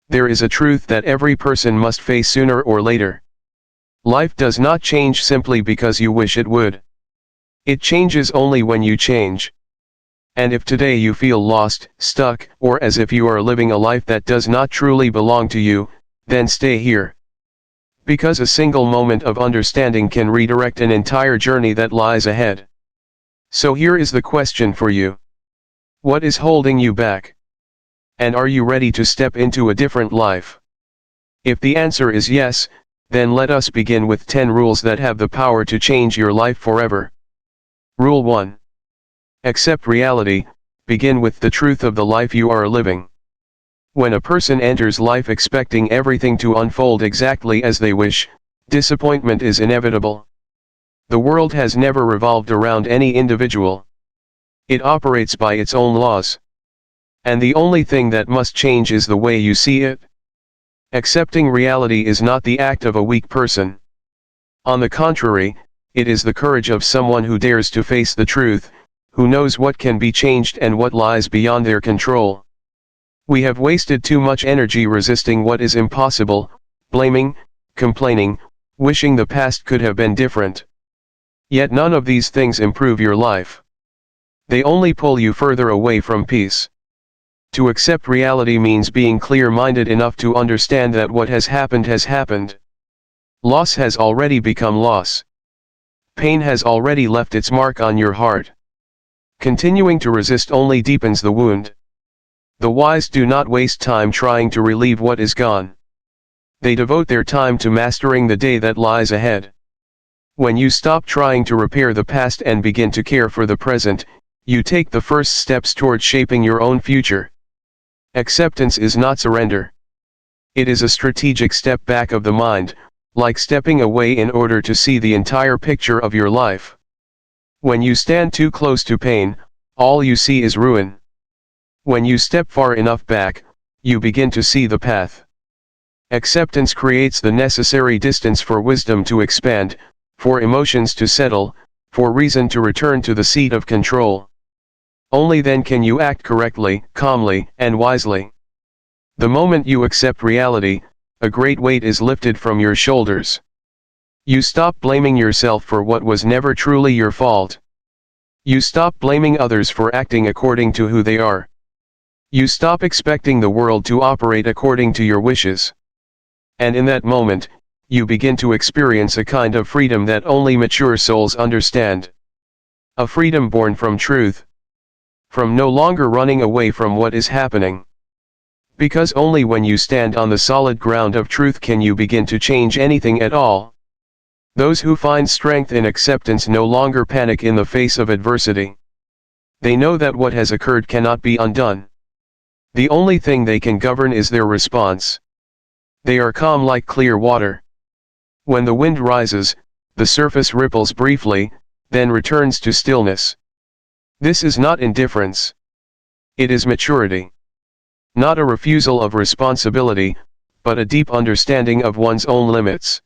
There is a truth that every person must face sooner or later. Life does not change simply because you wish it would. It changes only when you change. And if today you feel lost, stuck, or as if you are living a life that does not truly belong to you, then stay here. Because a single moment of understanding can redirect an entire journey that lies ahead. So here is the question for you. What is holding you back? And are you ready to step into a different life? If the answer is yes, then let us begin with 10 rules that have the power to change your life forever. Rule 1. Accept reality. Begin with the truth of the life you are living. When a person enters life expecting everything to unfold exactly as they wish, disappointment is inevitable. The world has never revolved around any individual. It operates by its own laws. And the only thing that must change is the way you see it. Accepting reality is not the act of a weak person. On the contrary, it is the courage of someone who dares to face the truth, who knows what can be changed and what lies beyond their control. We have wasted too much energy resisting what is impossible, blaming, complaining, wishing the past could have been different. Yet none of these things improve your life. They only pull you further away from peace. To accept reality means being clear-minded enough to understand that what has happened has happened. Loss has already become loss. Pain has already left its mark on your heart. Continuing to resist only deepens the wound. The wise do not waste time trying to relieve what is gone. They devote their time to mastering the day that lies ahead. When you stop trying to repair the past and begin to care for the present, you take the first steps toward shaping your own future. Acceptance is not surrender. It is a strategic step back of the mind, like stepping away in order to see the entire picture of your life. When you stand too close to pain, all you see is ruin. When you step far enough back, you begin to see the path. Acceptance creates the necessary distance for wisdom to expand, for emotions to settle, for reason to return to the seat of control. Only then can you act correctly, calmly, and wisely. The moment you accept reality, a great weight is lifted from your shoulders. You stop blaming yourself for what was never truly your fault. You stop blaming others for acting according to who they are. You stop expecting the world to operate according to your wishes. And in that moment, you begin to experience a kind of freedom that only mature souls understand. A freedom born from truth. From no longer running away from what is happening. Because only when you stand on the solid ground of truth can you begin to change anything at all. Those who find strength in acceptance no longer panic in the face of adversity. They know that what has occurred cannot be undone. The only thing they can govern is their response. They are calm like clear water. When the wind rises, the surface ripples briefly, then returns to stillness. This is not indifference. It is maturity. Not a refusal of responsibility, but a deep understanding of one's own limits.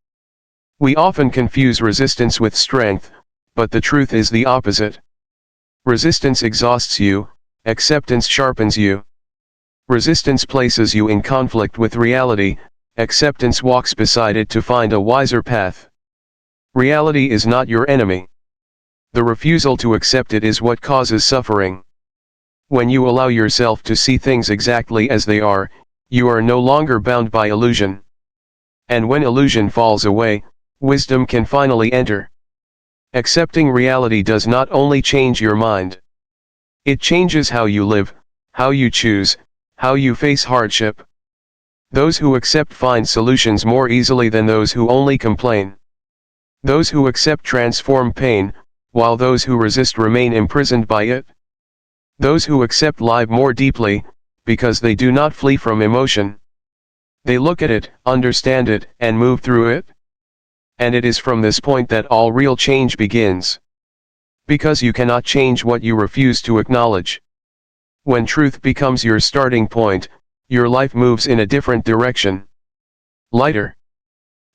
We often confuse resistance with strength, but the truth is the opposite. Resistance exhausts you, acceptance sharpens you. Resistance places you in conflict with reality, acceptance walks beside it to find a wiser path. Reality is not your enemy. The refusal to accept it is what causes suffering. When you allow yourself to see things exactly as they are, you are no longer bound by illusion. And when illusion falls away, wisdom can finally enter. Accepting reality does not only change your mind. It changes how you live, how you choose, how you face hardship. Those who accept find solutions more easily than those who only complain. Those who accept transform pain, while those who resist remain imprisoned by it. Those who accept live more deeply, because they do not flee from emotion. They look at it, understand it, and move through it. And it is from this point that all real change begins. Because you cannot change what you refuse to acknowledge. When truth becomes your starting point, your life moves in a different direction. Lighter.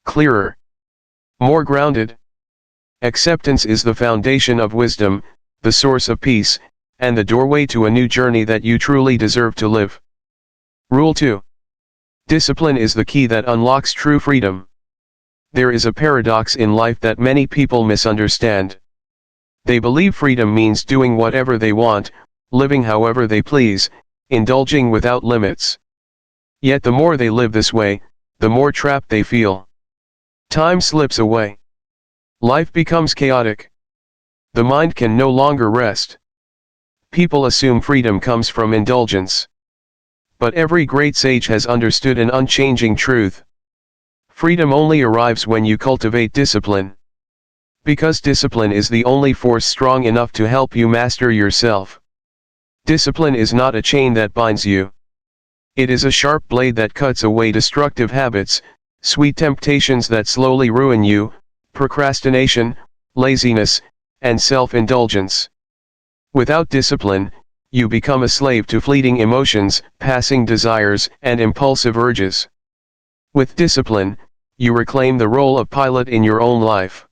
Clearer. More grounded. Acceptance is the foundation of wisdom, the source of peace, and the doorway to a new journey that you truly deserve to live. Rule 2. Discipline is the key that unlocks true freedom. There is a paradox in life that many people misunderstand. They believe freedom means doing whatever they want, living however they please, indulging without limits. Yet the more they live this way, the more trapped they feel. Time slips away. Life becomes chaotic. The mind can no longer rest. People assume freedom comes from indulgence. But every great sage has understood an unchanging truth. Freedom only arrives when you cultivate discipline. Because discipline is the only force strong enough to help you master yourself. Discipline is not a chain that binds you. It is a sharp blade that cuts away destructive habits, sweet temptations that slowly ruin you, procrastination, laziness, and self-indulgence. Without discipline, you become a slave to fleeting emotions, passing desires, and impulsive urges. With discipline, you reclaim the role of pilot in your own life.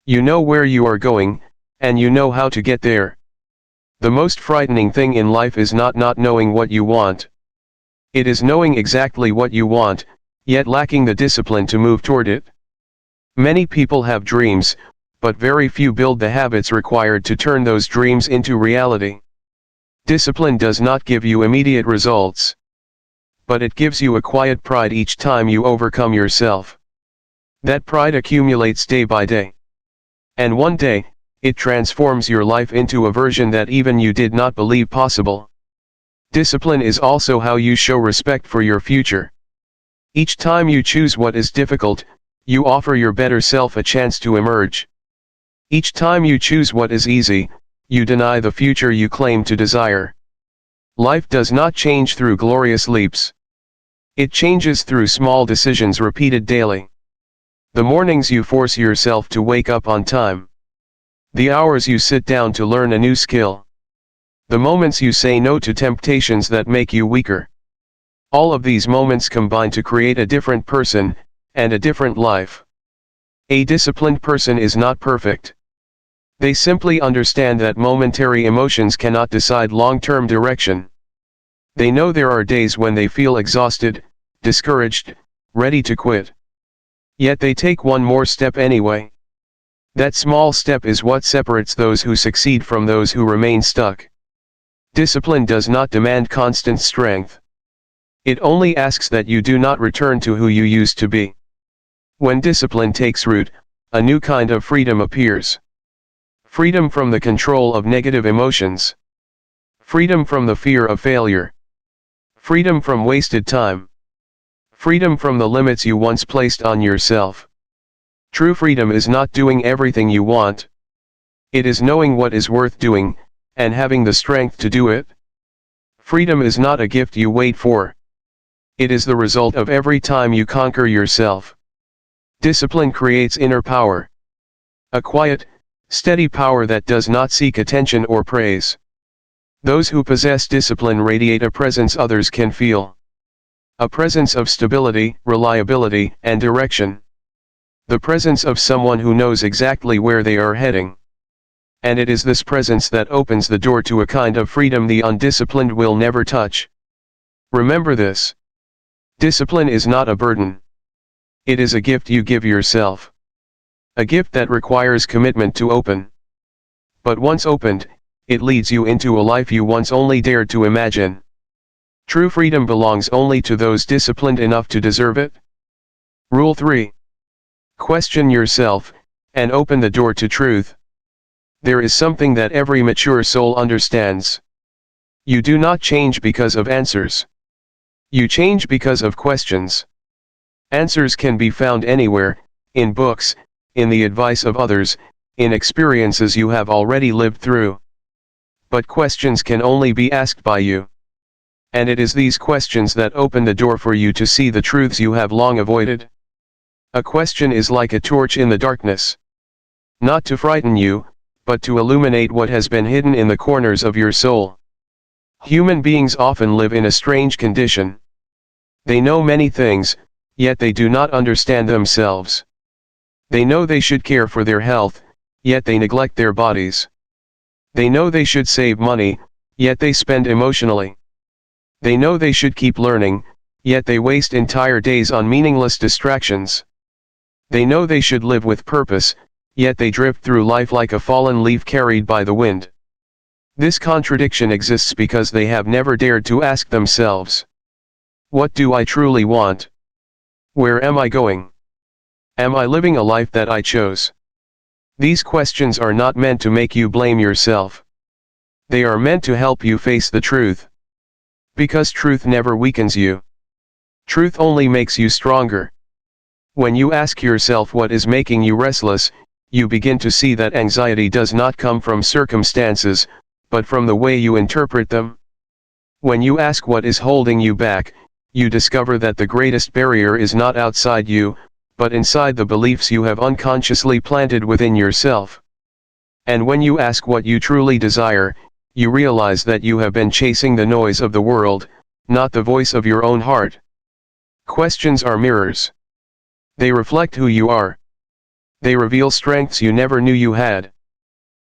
You know where you are going, and you know how to get there. The most frightening thing in life is not knowing what you want. It is knowing exactly what you want, yet lacking the discipline to move toward it. Many people have dreams, but very few build the habits required to turn those dreams into reality. Discipline does not give you immediate results. But it gives you a quiet pride each time you overcome yourself. That pride accumulates day by day. And one day, it transforms your life into a version that even you did not believe possible. Discipline is also how you show respect for your future. Each time you choose what is difficult, you offer your better self a chance to emerge. Each time you choose what is easy, you deny the future you claim to desire. Life does not change through glorious leaps. It changes through small decisions repeated daily. The mornings you force yourself to wake up on time. The hours you sit down to learn a new skill. The moments you say no to temptations that make you weaker. All of these moments combine to create a different person, and a different life. A disciplined person is not perfect. They simply understand that momentary emotions cannot decide long-term direction. They know there are days when they feel exhausted, discouraged, ready to quit. Yet they take one more step anyway. That small step is what separates those who succeed from those who remain stuck. Discipline does not demand constant strength. It only asks that you do not return to who you used to be. When discipline takes root, a new kind of freedom appears. Freedom from the control of negative emotions. Freedom from the fear of failure. Freedom from wasted time. Freedom from the limits you once placed on yourself. True freedom is not doing everything you want. It is knowing what is worth doing, and having the strength to do it. Freedom is not a gift you wait for. It is the result of every time you conquer yourself. Discipline creates inner power. A quiet, steady power that does not seek attention or praise. Those who possess discipline radiate a presence others can feel. A presence of stability, reliability, and direction. The presence of someone who knows exactly where they are heading. And it is this presence that opens the door to a kind of freedom the undisciplined will never touch. Remember this. Discipline is not a burden. It is a gift you give yourself. A gift that requires commitment to open. But once opened, it leads you into a life you once only dared to imagine. True freedom belongs only to those disciplined enough to deserve it. Rule 3. Question yourself, and open the door to truth. There is something that every mature soul understands. You do not change because of answers. You change because of questions. Answers can be found anywhere, in books, in the advice of others, in experiences you have already lived through. But questions can only be asked by you. And it is these questions that open the door for you to see the truths you have long avoided. A question is like a torch in the darkness. Not to frighten you, but to illuminate what has been hidden in the corners of your soul. Human beings often live in a strange condition. They know many things, yet they do not understand themselves. They know they should care for their health, yet they neglect their bodies. They know they should save money, yet they spend emotionally. They know they should keep learning, yet they waste entire days on meaningless distractions. They know they should live with purpose, yet they drift through life like a fallen leaf carried by the wind. This contradiction exists because they have never dared to ask themselves, what do I truly want? Where am I going? Am I living a life that I chose? These questions are not meant to make you blame yourself. They are meant to help you face the truth. Because truth never weakens you. Truth only makes you stronger. When you ask yourself what is making you restless, you begin to see that anxiety does not come from circumstances, but from the way you interpret them. When you ask what is holding you back, you discover that the greatest barrier is not outside you, but inside the beliefs you have unconsciously planted within yourself. And when you ask what you truly desire, you realize that you have been chasing the noise of the world, not the voice of your own heart. Questions are mirrors. They reflect who you are. They reveal strengths you never knew you had.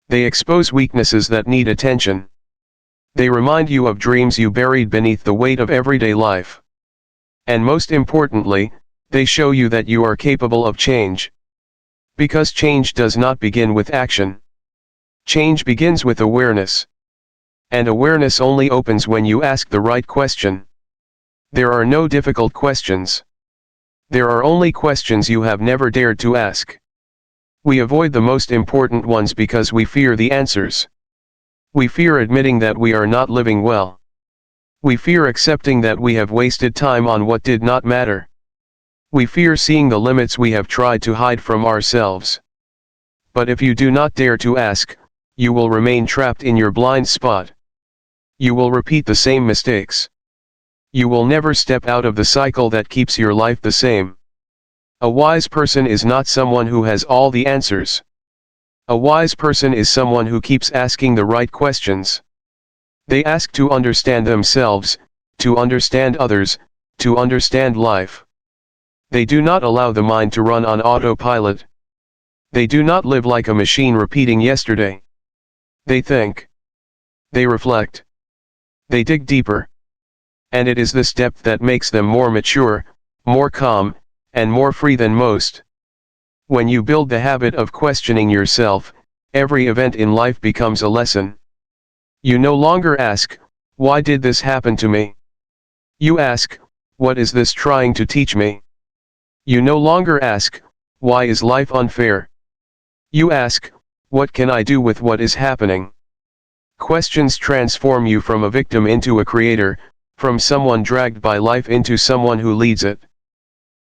They expose weaknesses that need attention. They remind you of dreams you buried beneath the weight of everyday life. And most importantly, they show you that you are capable of change. Because change does not begin with action. Change begins with awareness. And awareness only opens when you ask the right question. There are no difficult questions. There are only questions you have never dared to ask. We avoid the most important ones because we fear the answers. We fear admitting that we are not living well. We fear accepting that we have wasted time on what did not matter. We fear seeing the limits we have tried to hide from ourselves. But if you do not dare to ask, you will remain trapped in your blind spot. You will repeat the same mistakes. You will never step out of the cycle that keeps your life the same. A wise person is not someone who has all the answers. A wise person is someone who keeps asking the right questions. They ask to understand themselves, to understand others, to understand life. They do not allow the mind to run on autopilot. They do not live like a machine repeating yesterday. They think. They reflect. They dig deeper. And it is this depth that makes them more mature, more calm, and more free than most. When you build the habit of questioning yourself, every event in life becomes a lesson. You no longer ask, why did this happen to me? You ask, what is this trying to teach me? You no longer ask, why is life unfair? You ask, what can I do with what is happening? Questions transform you from a victim into a creator, from someone dragged by life into someone who leads it.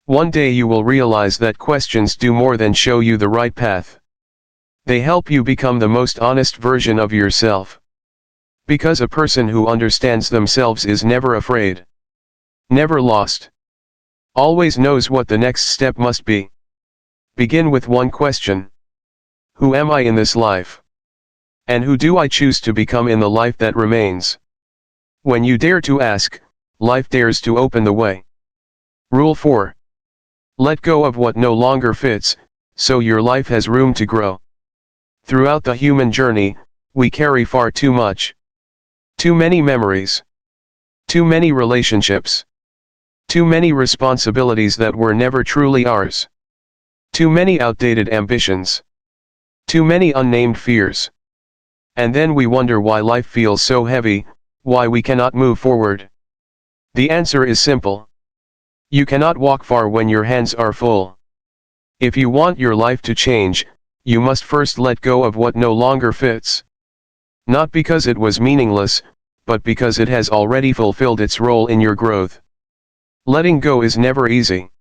One day you will realize that questions do more than show you the right path. They help you become the most honest version of yourself. Because a person who understands themselves is never afraid. Never lost. Always knows what the next step must be. Begin with one question. Who am I in this life? And who do I choose to become in the life that remains? When you dare to ask, life dares to open the way. Rule 4. Let go of what no longer fits, so your life has room to grow. Throughout the human journey, we carry far too much. Too many memories. Too many relationships. Too many responsibilities that were never truly ours. Too many outdated ambitions. Too many unnamed fears. And then we wonder why life feels so heavy, why we cannot move forward. The answer is simple. You cannot walk far when your hands are full. If you want your life to change, you must first let go of what no longer fits. Not because it was meaningless, but because it has already fulfilled its role in your growth. Letting go is never easy.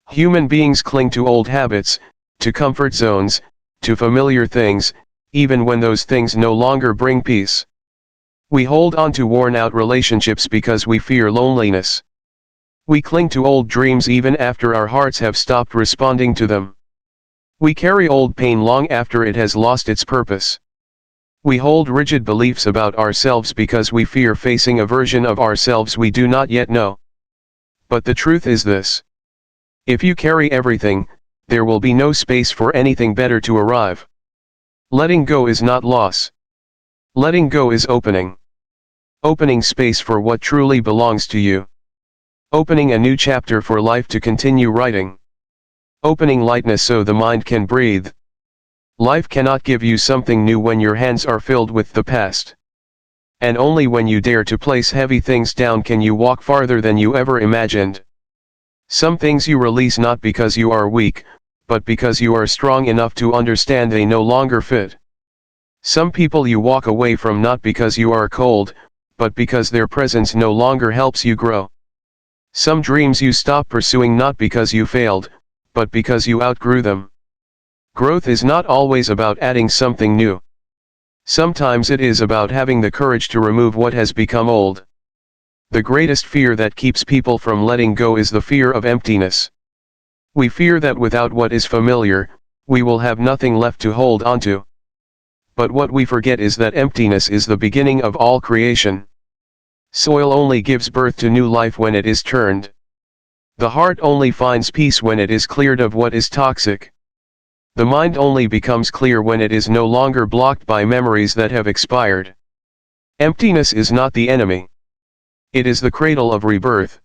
Human beings cling to old habits, to comfort zones, to familiar things, even when those things no longer bring peace. We hold on to worn-out relationships because we fear loneliness. We cling to old dreams even after our hearts have stopped responding to them. We carry old pain long after it has lost its purpose. We hold rigid beliefs about ourselves because we fear facing a version of ourselves we do not yet know. But the truth is this. If you carry everything, there will be no space for anything better to arrive. Letting go is not loss. Letting go is opening. Opening space for what truly belongs to you. Opening a new chapter for life to continue writing. Opening lightness so the mind can breathe. Life cannot give you something new when your hands are filled with the past. And only when you dare to place heavy things down can you walk farther than you ever imagined. Some things you release not because you are weak, but because you are strong enough to understand they no longer fit. Some people you walk away from not because you are cold, but because their presence no longer helps you grow. Some dreams you stop pursuing not because you failed, but because you outgrew them. Growth is not always about adding something new. Sometimes it is about having the courage to remove what has become old. The greatest fear that keeps people from letting go is the fear of emptiness. We fear that without what is familiar, we will have nothing left to hold onto. But what we forget is that emptiness is the beginning of all creation. Soil only gives birth to new life when it is turned. The heart only finds peace when it is cleared of what is toxic. The mind only becomes clear when it is no longer blocked by memories that have expired. Emptiness is not the enemy. It is the cradle of rebirth.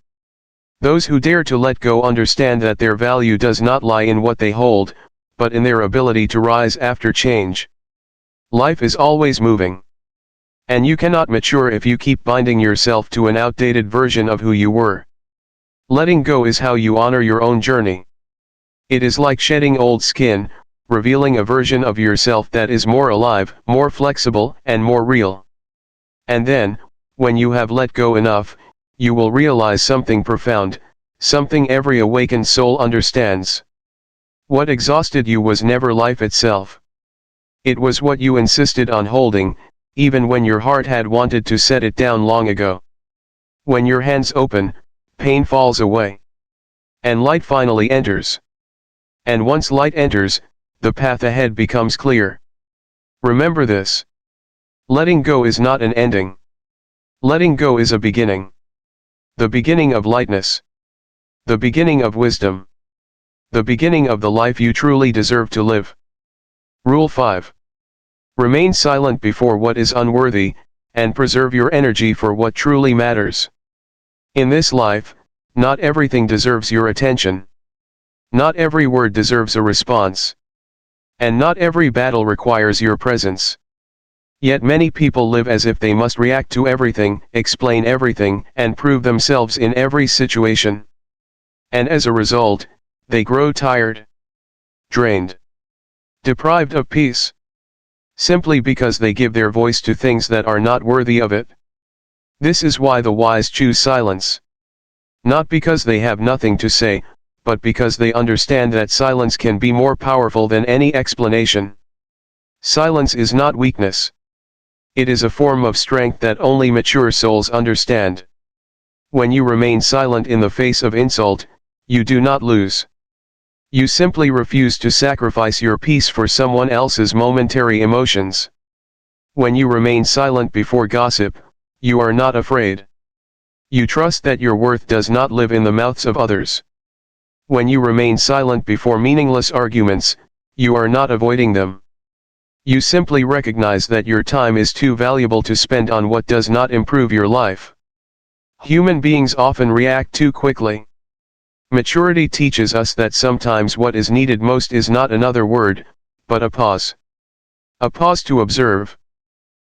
Those who dare to let go understand that their value does not lie in what they hold, but in their ability to rise after change. Life is always moving. And you cannot mature if you keep binding yourself to an outdated version of who you were. Letting go is how you honor your own journey. It is like shedding old skin, revealing a version of yourself that is more alive, more flexible, and more real. And then, when you have let go enough, you will realize something profound, something every awakened soul understands. What exhausted you was never life itself. It was what you insisted on holding, even when your heart had wanted to set it down long ago. When your hands open, pain falls away. And light finally enters. And once light enters, the path ahead becomes clear. Remember this. Letting go is not an ending. Letting go is a beginning. The beginning of lightness. The beginning of wisdom. The beginning of the life you truly deserve to live. Rule 5. Remain silent before what is unworthy, and preserve your energy for what truly matters. In this life, not everything deserves your attention. Not every word deserves a response. And not every battle requires your presence. Yet many people live as if they must react to everything, explain everything, and prove themselves in every situation. And as a result, they grow tired, drained, deprived of peace. Simply because they give their voice to things that are not worthy of it. This is why the wise choose silence. Not because they have nothing to say, but because they understand that silence can be more powerful than any explanation. Silence is not weakness. It is a form of strength that only mature souls understand. When you remain silent in the face of insult, you do not lose. You simply refuse to sacrifice your peace for someone else's momentary emotions. When you remain silent before gossip, you are not afraid. You trust that your worth does not live in the mouths of others. When you remain silent before meaningless arguments, you are not avoiding them. You simply recognize that your time is too valuable to spend on what does not improve your life. Human beings often react too quickly. Maturity teaches us that sometimes what is needed most is not another word, but a pause. A pause to observe.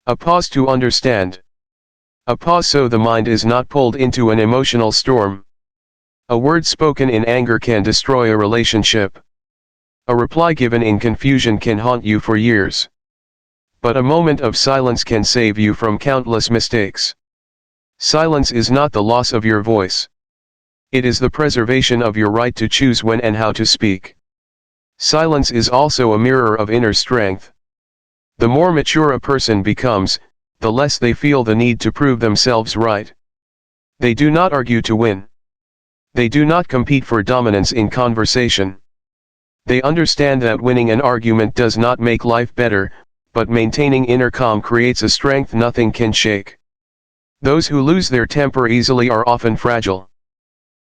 A pause to understand. A pause so the mind is not pulled into an emotional storm. A word spoken in anger can destroy a relationship. A reply given in confusion can haunt you for years. But a moment of silence can save you from countless mistakes. Silence is not the loss of your voice. It is the preservation of your right to choose when and how to speak. Silence is also a mirror of inner strength. The more mature a person becomes, the less they feel the need to prove themselves right. They do not argue to win. They do not compete for dominance in conversation. They understand that winning an argument does not make life better, but maintaining inner calm creates a strength nothing can shake. Those who lose their temper easily are often fragile.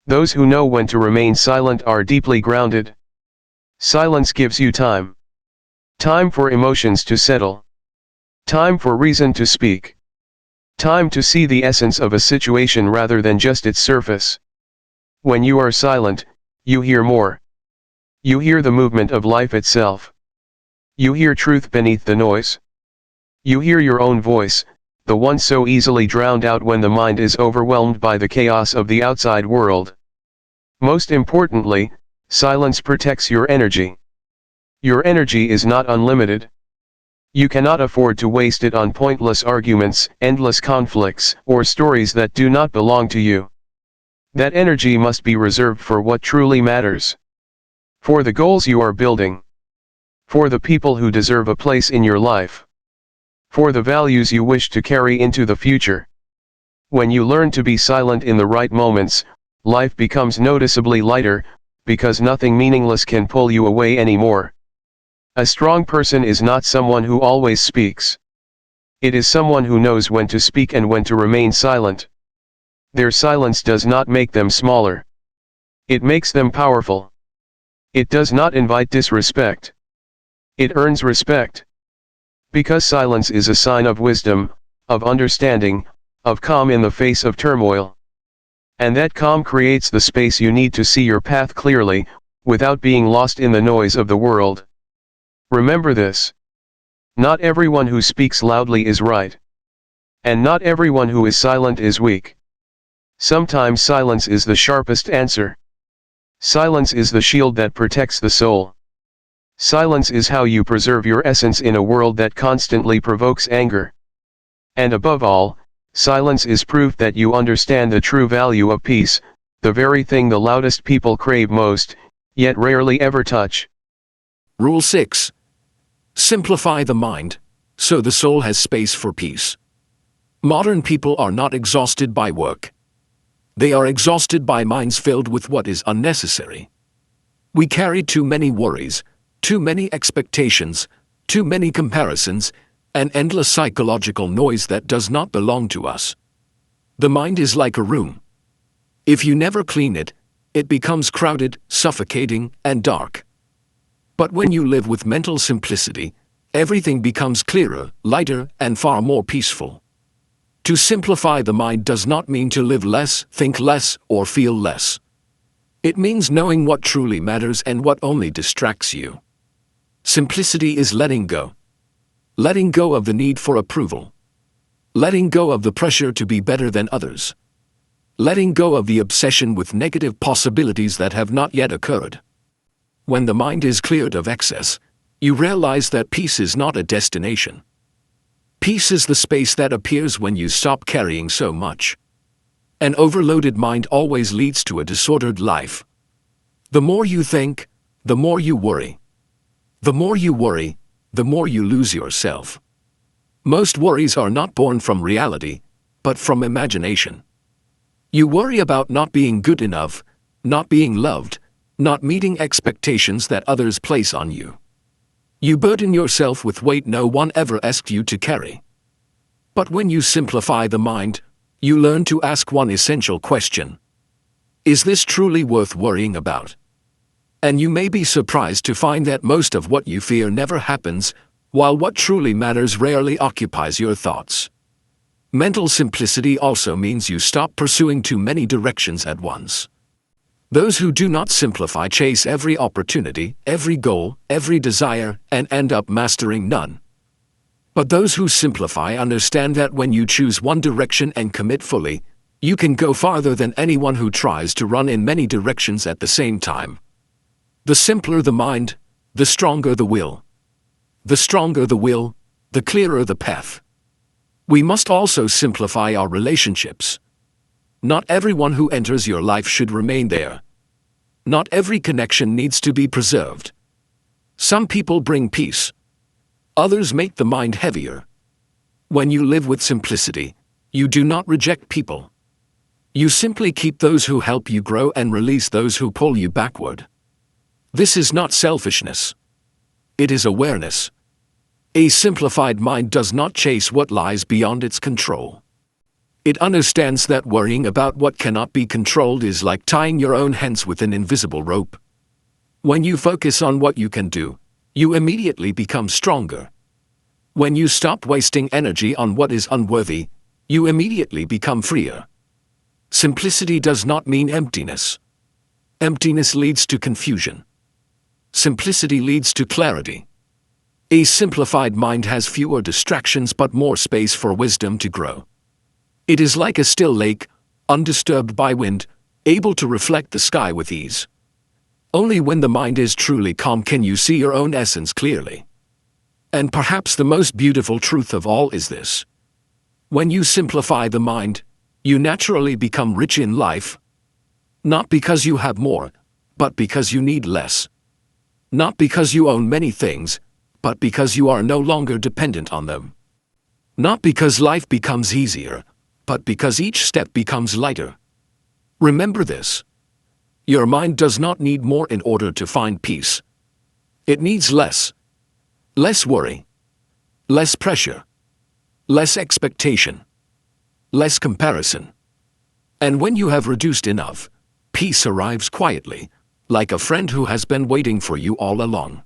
Those who know when to remain silent are deeply grounded. Silence gives you time. Time for emotions to settle. Time for reason to speak. Time to see the essence of a situation rather than just its surface. When you are silent, you hear more. You hear the movement of life itself. You hear truth beneath the noise. You hear your own voice, the one so easily drowned out when the mind is overwhelmed by the chaos of the outside world. Most importantly, silence protects your energy. Your energy is not unlimited. You cannot afford to waste it on pointless arguments, endless conflicts, or stories that do not belong to you. That energy must be reserved for what truly matters. For the goals you are building. For the people who deserve a place in your life. For the values you wish to carry into the future. When you learn to be silent in the right moments, life becomes noticeably lighter, because nothing meaningless can pull you away anymore. A strong person is not someone who always speaks. It is someone who knows when to speak and when to remain silent. Their silence does not make them smaller. It makes them powerful. It does not invite disrespect. It earns respect. Because silence is a sign of wisdom, of understanding, of calm in the face of turmoil. And that calm creates the space you need to see your path clearly, without being lost in the noise of the world. Remember this. Not everyone who speaks loudly is right. And not everyone who is silent is weak. Sometimes silence is the sharpest answer. Silence is the shield that protects the soul. Silence is how you preserve your essence in a world that constantly provokes anger. And above all, silence is proof that you understand the true value of peace, the very thing the loudest people crave most, yet rarely ever touch. Rule 6. Simplify the mind, so the soul has space for peace. Modern people are not exhausted by work. They are exhausted by minds filled with what is unnecessary. We carry too many worries, too many expectations, too many comparisons, and endless psychological noise that does not belong to us. The mind is like a room. If you never clean it, it becomes crowded, suffocating, and dark. But when you live with mental simplicity, everything becomes clearer, lighter, and far more peaceful. To simplify the mind does not mean to live less, think less, or feel less. It means knowing what truly matters and what only distracts you. Simplicity is letting go. Letting go of the need for approval. Letting go of the pressure to be better than others. Letting go of the obsession with negative possibilities that have not yet occurred. When the mind is cleared of excess, you realize that peace is not a destination. Peace is the space that appears when you stop carrying so much. An overloaded mind always leads to a disordered life. The more you think, the more you worry. The more you worry, the more you lose yourself. Most worries are not born from reality, but from imagination. You worry about not being good enough, not being loved, not meeting expectations that others place on you. You burden yourself with weight no one ever asked you to carry. But when you simplify the mind, you learn to ask one essential question. Is this truly worth worrying about? And you may be surprised to find that most of what you fear never happens, while what truly matters rarely occupies your thoughts. Mental simplicity also means you stop pursuing too many directions at once. Those who do not simplify chase every opportunity, every goal, every desire, and end up mastering none. But those who simplify understand that when you choose one direction and commit fully, you can go farther than anyone who tries to run in many directions at the same time. The simpler the mind, the stronger the will. The stronger the will, the clearer the path. We must also simplify our relationships. Not everyone who enters your life should remain there. Not every connection needs to be preserved. Some people bring peace. Others make the mind heavier. When you live with simplicity, you do not reject people. You simply keep those who help you grow and release those who pull you backward. This is not selfishness. It is awareness. A simplified mind does not chase what lies beyond its control. It understands that worrying about what cannot be controlled is like tying your own hands with an invisible rope. When you focus on what you can do, you immediately become stronger. When you stop wasting energy on what is unworthy, you immediately become freer. Simplicity does not mean emptiness. Emptiness leads to confusion. Simplicity leads to clarity. A simplified mind has fewer distractions but more space for wisdom to grow. It is like a still lake, undisturbed by wind, able to reflect the sky with ease. Only when the mind is truly calm can you see your own essence clearly. And perhaps the most beautiful truth of all is this: when you simplify the mind, you naturally become rich in life. Not because you have more, but because you need less. Not because you own many things, but because you are no longer dependent on them. Not because life becomes easier, but because each step becomes lighter. Remember this: your mind does not need more in order to find peace. It needs less. Less worry. Less pressure. Less expectation. Less comparison. And when you have reduced enough, peace arrives quietly, like a friend who has been waiting for you all along.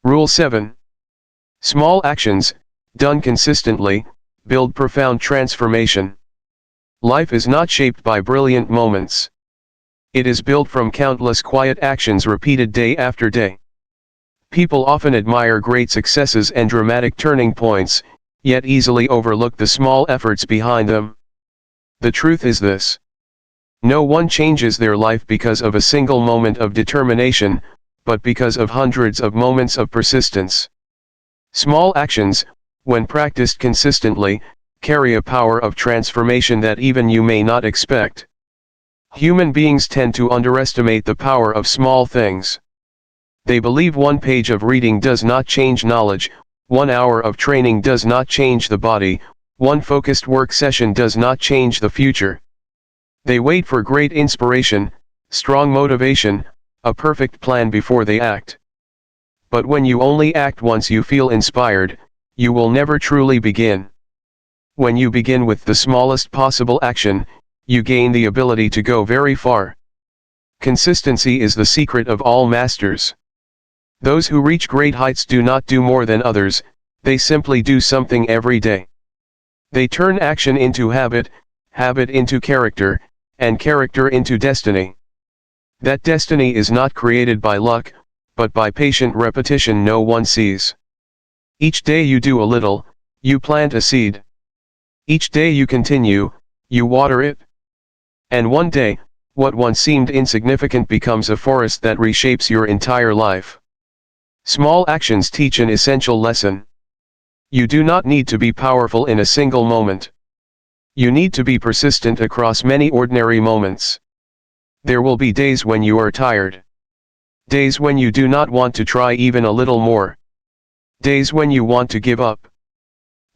Rule 7. Small actions, done consistently, build profound transformation. Life is not shaped by brilliant moments. It is built from countless quiet actions repeated day after day. People often admire great successes and dramatic turning points, yet easily overlook the small efforts behind them. The truth is this: no one changes their life because of a single moment of determination, but because of hundreds of moments of persistence. Small actions, when practiced consistently, carry a power of transformation that even you may not expect. Human beings tend to underestimate the power of small things. They believe one page of reading does not change knowledge, 1 hour of training does not change the body, one focused work session does not change the future. They wait for great inspiration, strong motivation, a perfect plan before they act. But when you only act once you feel inspired, you will never truly begin. When you begin with the smallest possible action, you gain the ability to go very far. Consistency is the secret of all masters. Those who reach great heights do not do more than others, they simply do something every day. They turn action into habit, habit into character, and character into destiny. That destiny is not created by luck, but by patient repetition no one sees. Each day you do a little, you plant a seed. Each day you continue, you water it. And one day, what once seemed insignificant becomes a forest that reshapes your entire life. Small actions teach an essential lesson. You do not need to be powerful in a single moment. You need to be persistent across many ordinary moments. There will be days when you are tired. Days when you do not want to try even a little more. Days when you want to give up.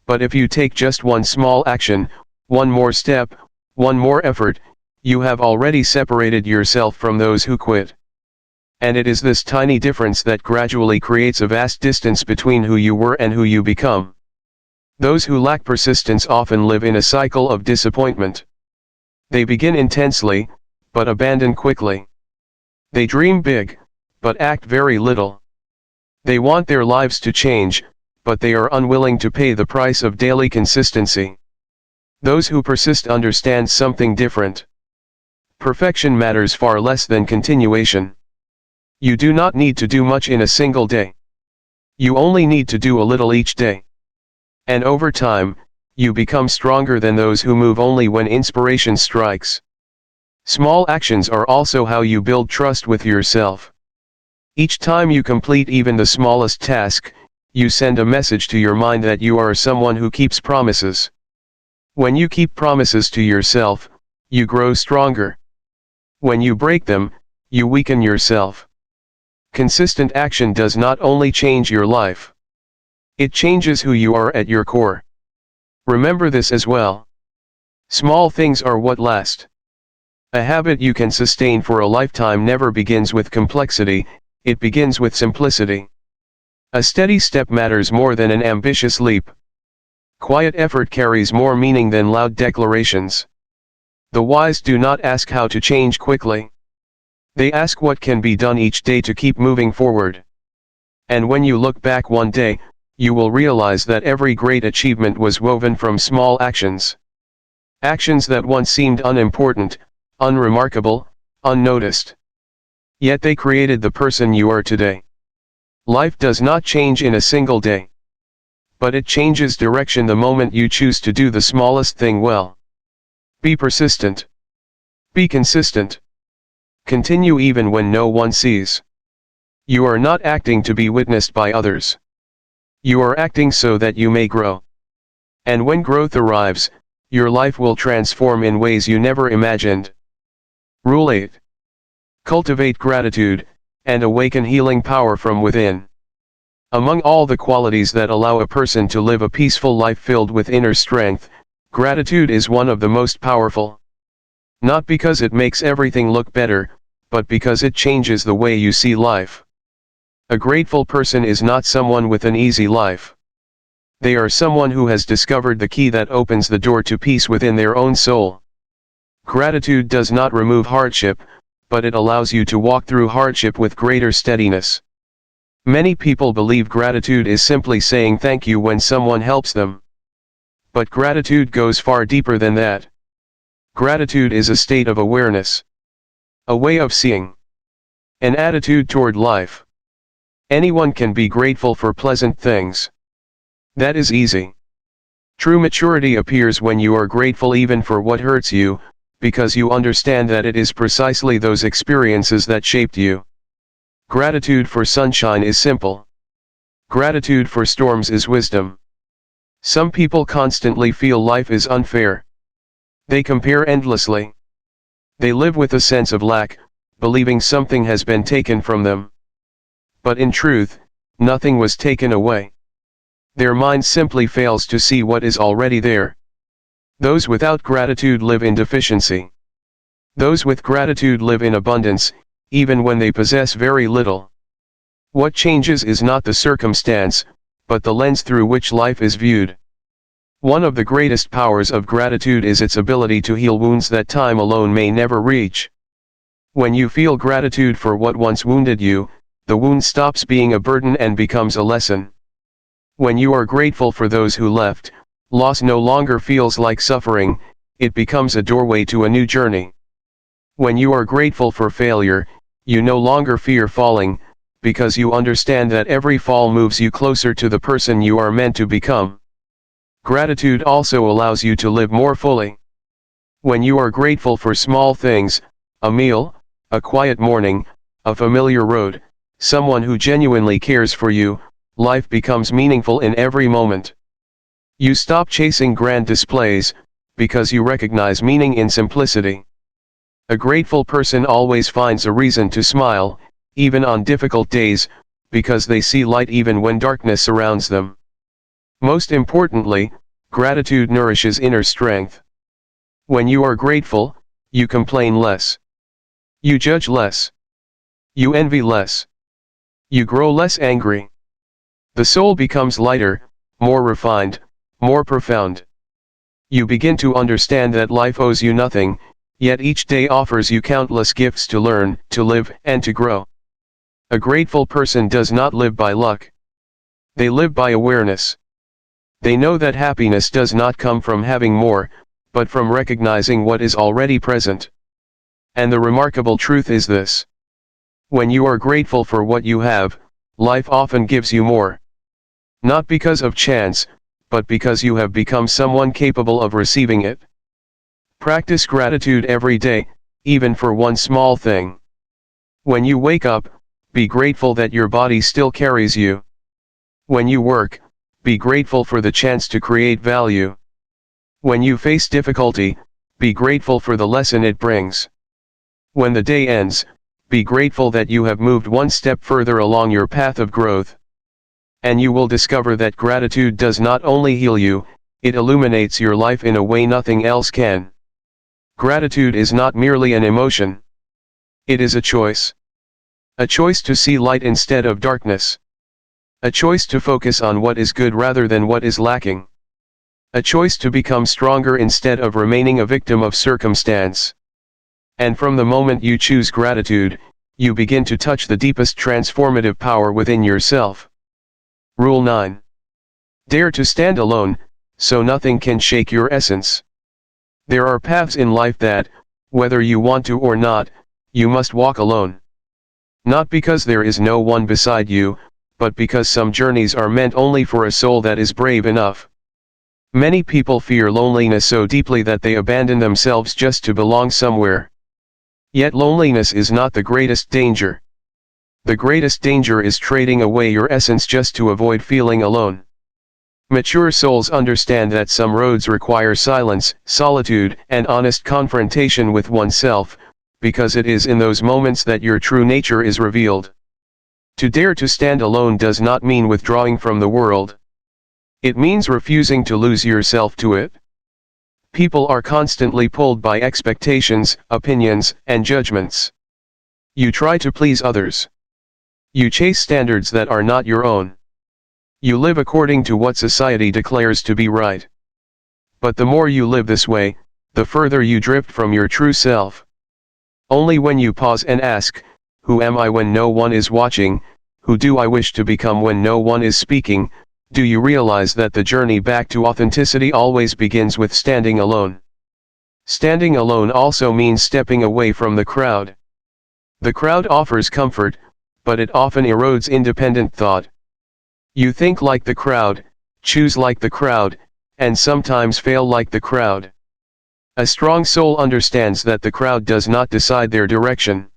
But if you take just one small action, one more step, one more effort, you have already separated yourself from those who quit. And it is this tiny difference that gradually creates a vast distance between who you were and who you become. Those who lack persistence often live in a cycle of disappointment. They begin intensely, but abandon quickly. They dream big, but act very little. They want their lives to change, but they are unwilling to pay the price of daily consistency. Those who persist understand something different. Perfection matters far less than continuation. You do not need to do much in a single day. You only need to do a little each day. And over time, you become stronger than those who move only when inspiration strikes. Small actions are also how you build trust with yourself. Each time you complete even the smallest task, you send a message to your mind that you are someone who keeps promises. When you keep promises to yourself, you grow stronger. When you break them, you weaken yourself. Consistent action does not only change your life. It changes who you are at your core. Remember this as well. Small things are what last. A habit you can sustain for a lifetime never begins with complexity, it begins with simplicity. A steady step matters more than an ambitious leap. Quiet effort carries more meaning than loud declarations. The wise do not ask how to change quickly. They ask what can be done each day to keep moving forward. And when you look back one day, you will realize that every great achievement was woven from small actions. Actions that once seemed unimportant, unremarkable, unnoticed. Yet they created the person you are today. Life does not change in a single day. But it changes direction the moment you choose to do the smallest thing well. Be persistent. Be consistent. Continue even when no one sees. You are not acting to be witnessed by others. You are acting so that you may grow. And when growth arrives, your life will transform in ways you never imagined. Rule 8. Cultivate gratitude, and awaken healing power from within. Among all the qualities that allow a person to live a peaceful life filled with inner strength, gratitude is one of the most powerful. Not because it makes everything look better, but because it changes the way you see life. A grateful person is not someone with an easy life. They are someone who has discovered the key that opens the door to peace within their own soul. Gratitude does not remove hardship, but it allows you to walk through hardship with greater steadiness. Many people believe gratitude is simply saying thank you when someone helps them. But gratitude goes far deeper than that. Gratitude is a state of awareness. A way of seeing. An attitude toward life. Anyone can be grateful for pleasant things. That is easy. True maturity appears when you are grateful even for what hurts you, because you understand that it is precisely those experiences that shaped you. Gratitude for sunshine is simple. Gratitude for storms is wisdom. Some people constantly feel life is unfair. They compare endlessly. They live with a sense of lack, believing something has been taken from them. But in truth, nothing was taken away. Their mind simply fails to see what is already there. Those without gratitude live in deficiency. Those with gratitude live in abundance, even when they possess very little. What changes is not the circumstance, but the lens through which life is viewed. One of the greatest powers of gratitude is its ability to heal wounds that time alone may never reach. When you feel gratitude for what once wounded you, the wound stops being a burden and becomes a lesson. When you are grateful for those who left, loss no longer feels like suffering, it becomes a doorway to a new journey. When you are grateful for failure, you no longer fear falling, because you understand that every fall moves you closer to the person you are meant to become. Gratitude also allows you to live more fully. When you are grateful for small things, a meal, a quiet morning, a familiar road, someone who genuinely cares for you, life becomes meaningful in every moment. You stop chasing grand displays, because you recognize meaning in simplicity. A grateful person always finds a reason to smile, even on difficult days, because they see light even when darkness surrounds them. Most importantly, gratitude nourishes inner strength. When you are grateful, you complain less. You judge less. You envy less. You grow less angry. The soul becomes lighter, more refined, more profound. You begin to understand that life owes you nothing, yet each day offers you countless gifts to learn, to live, and to grow. A grateful person does not live by luck. They live by awareness. They know that happiness does not come from having more, but from recognizing what is already present. And the remarkable truth is this. When you are grateful for what you have, life often gives you more. Not because of chance, but because you have become someone capable of receiving it. Practice gratitude every day, even for one small thing. When you wake up, be grateful that your body still carries you. When you work, be grateful for the chance to create value. When you face difficulty, be grateful for the lesson it brings. When the day ends, be grateful that you have moved one step further along your path of growth. And you will discover that gratitude does not only heal you, it illuminates your life in a way nothing else can. Gratitude is not merely an emotion. It is a choice. A choice to see light instead of darkness. A choice to focus on what is good rather than what is lacking. A choice to become stronger instead of remaining a victim of circumstance. And from the moment you choose gratitude, you begin to touch the deepest transformative power within yourself. Rule 9. Dare to stand alone, so nothing can shake your essence. There are paths in life that, whether you want to or not, you must walk alone. Not because there is no one beside you, but because some journeys are meant only for a soul that is brave enough. Many people fear loneliness so deeply that they abandon themselves just to belong somewhere. Yet loneliness is not the greatest danger. The greatest danger is trading away your essence just to avoid feeling alone. Mature souls understand that some roads require silence, solitude, and honest confrontation with oneself, because it is in those moments that your true nature is revealed. To dare to stand alone does not mean withdrawing from the world. It means refusing to lose yourself to it. People are constantly pulled by expectations, opinions, and judgments. You try to please others. You chase standards that are not your own. You live according to what society declares to be right. But the more you live this way, the further you drift from your true self. Only when you pause and ask, who am I when no one is watching, who do I wish to become when no one is speaking, do you realize that the journey back to authenticity always begins with standing alone. Standing alone also means stepping away from the crowd. The crowd offers comfort, but it often erodes independent thought. You think like the crowd, choose like the crowd, and sometimes fail like the crowd. A strong soul understands that the crowd does not decide their direction.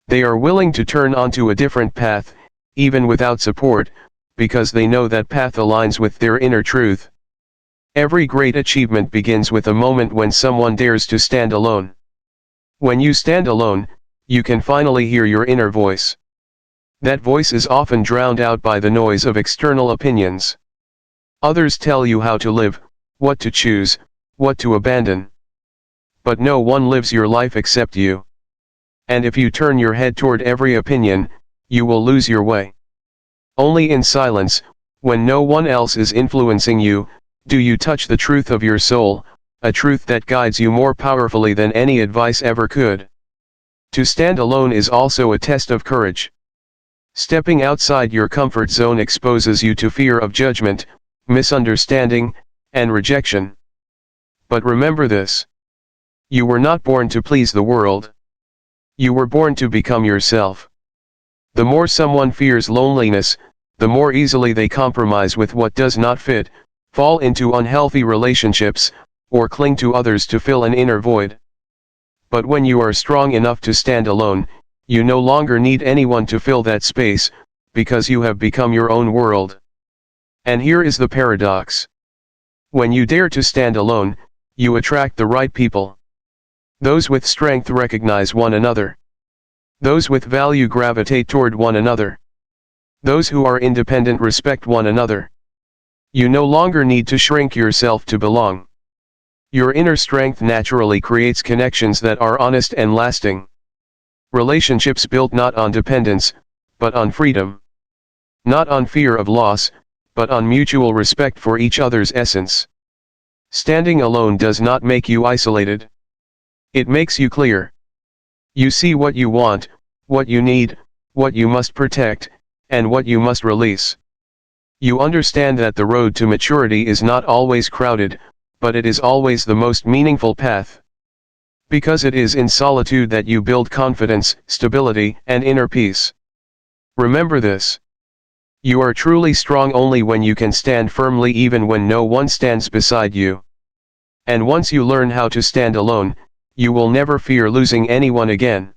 They are willing to turn onto a different path, even without support, because they know that path aligns with their inner truth. Every great achievement begins with a moment when someone dares to stand alone. When you stand alone, you can finally hear your inner voice. That voice is often drowned out by the noise of external opinions. Others tell you how to live, what to choose, what to abandon. But no one lives your life except you. And if you turn your head toward every opinion, you will lose your way. Only in silence, when no one else is influencing you, do you touch the truth of your soul, a truth that guides you more powerfully than any advice ever could. To stand alone is also a test of courage. Stepping outside your comfort zone exposes you to fear of judgment, misunderstanding, and rejection. But remember this. You were not born to please the world. You were born to become yourself. The more someone fears loneliness, the more easily they compromise with what does not fit, fall into unhealthy relationships, or cling to others to fill an inner void. But when you are strong enough to stand alone, you no longer need anyone to fill that space, because you have become your own world. And here is the paradox. When you dare to stand alone, you attract the right people. Those with strength recognize one another. Those with value gravitate toward one another. Those who are independent respect one another. You no longer need to shrink yourself to belong. Your inner strength naturally creates connections that are honest and lasting. Relationships built not on dependence, but on freedom. Not on fear of loss, but on mutual respect for each other's essence. Standing alone does not make you isolated. It makes you clear. You see what you want, what you need, what you must protect, and what you must release. You understand that the road to maturity is not always crowded, but it is always the most meaningful path. Because it is in solitude that you build confidence, stability, and inner peace. Remember this. You are truly strong only when you can stand firmly even when no one stands beside you. And once you learn how to stand alone, you will never fear losing anyone again.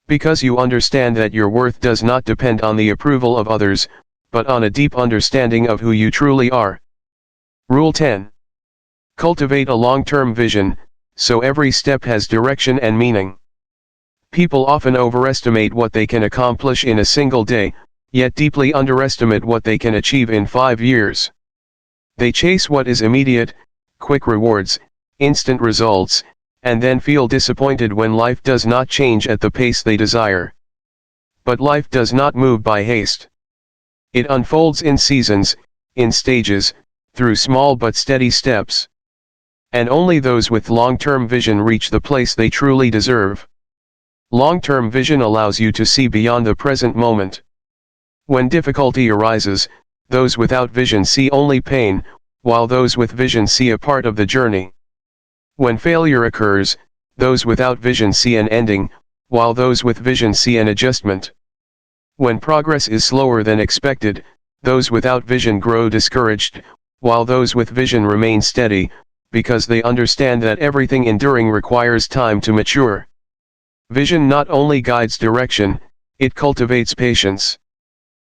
Because you understand that your worth does not depend on the approval of others, but on a deep understanding of who you truly are. Rule 10. Cultivate a long-term vision, so every step has direction and meaning. People often overestimate what they can accomplish in a single day, yet deeply underestimate what they can achieve in 5 years. They chase what is immediate, quick rewards, instant results, and then feel disappointed when life does not change at the pace they desire. But life does not move by haste. It unfolds in seasons, in stages, through small but steady steps. And only those with long-term vision reach the place they truly deserve. Long-term vision allows you to see beyond the present moment. When difficulty arises, those without vision see only pain, while those with vision see a part of the journey. When failure occurs, those without vision see an ending, while those with vision see an adjustment. When progress is slower than expected, those without vision grow discouraged, while those with vision remain steady, because they understand that everything enduring requires time to mature. Vision not only guides direction, it cultivates patience.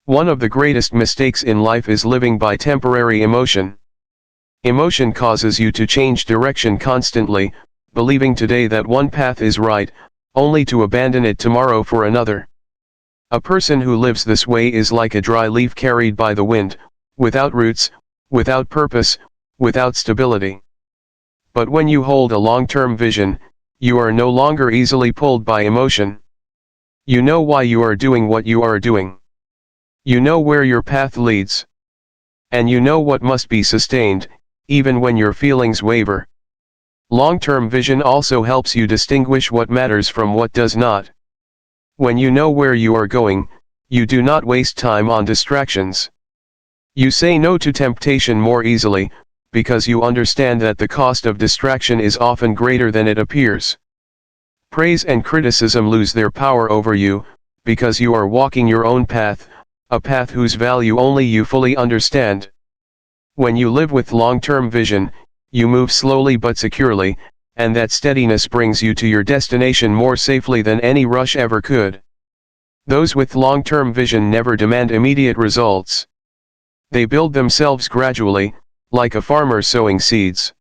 One of the greatest mistakes in life is living by temporary emotion. Emotion causes you to change direction constantly, believing today that one path is right, only to abandon it tomorrow for another. A person who lives this way is like a dry leaf carried by the wind, without roots, without purpose, without stability. But when you hold a long-term vision, you are no longer easily pulled by emotion. You know why you are doing what you are doing. You know where your path leads. And you know what must be sustained, even when your feelings waver. Long-term vision also helps you distinguish what matters from what does not. When you know where you are going, you do not waste time on distractions. You say no to temptation more easily, because you understand that the cost of distraction is often greater than it appears. Praise and criticism lose their power over you, because you are walking your own path, a path whose value only you fully understand. When you live with long-term vision, you move slowly but securely, and that steadiness brings you to your destination more safely than any rush ever could. Those with long-term vision never demand immediate results. They build themselves gradually, like a farmer sowing seeds.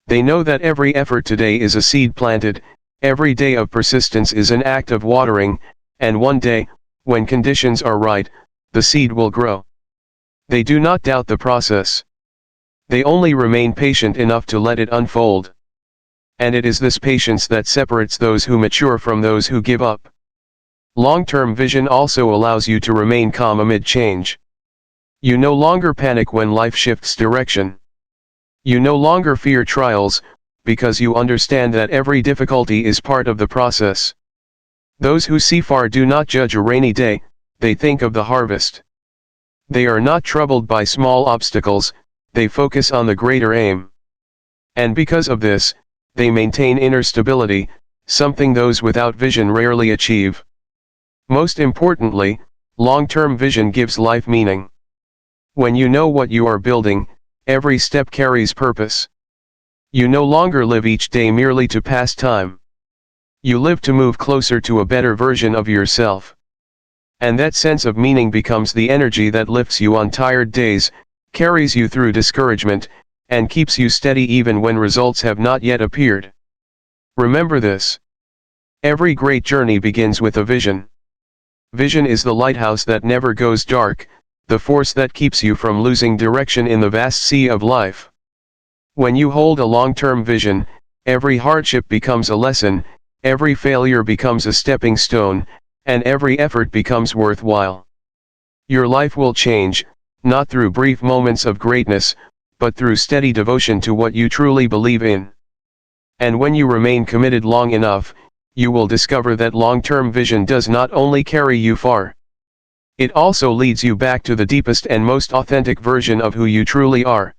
They know that every effort today is a seed planted, every day of persistence is an act of watering, and one day, when conditions are right, the seed will grow. They do not doubt the process. They only remain patient enough to let it unfold. And it is this patience that separates those who mature from those who give up. Long-term vision also allows you to remain calm amid change. You no longer panic when life shifts direction. You no longer fear trials, because you understand that every difficulty is part of the process. Those who see far do not judge a rainy day, they think of the harvest. They are not troubled by small obstacles, they focus on the greater aim. And because of this, they maintain inner stability, something those without vision rarely achieve. Most importantly, long-term vision gives life meaning. When you know what you are building, every step carries purpose. You no longer live each day merely to pass time. You live to move closer to a better version of yourself. And that sense of meaning becomes the energy that lifts you on tired days, carries you through discouragement, and keeps you steady even when results have not yet appeared. Remember this. Every great journey begins with a vision. Vision is the lighthouse that never goes dark, the force that keeps you from losing direction in the vast sea of life. When you hold a long-term vision, every hardship becomes a lesson, every failure becomes a stepping stone, and every effort becomes worthwhile. Your life will change, not through brief moments of greatness, but through steady devotion to what you truly believe in. And when you remain committed long enough, you will discover that long-term vision does not only carry you far. It also leads you back to the deepest and most authentic version of who you truly are.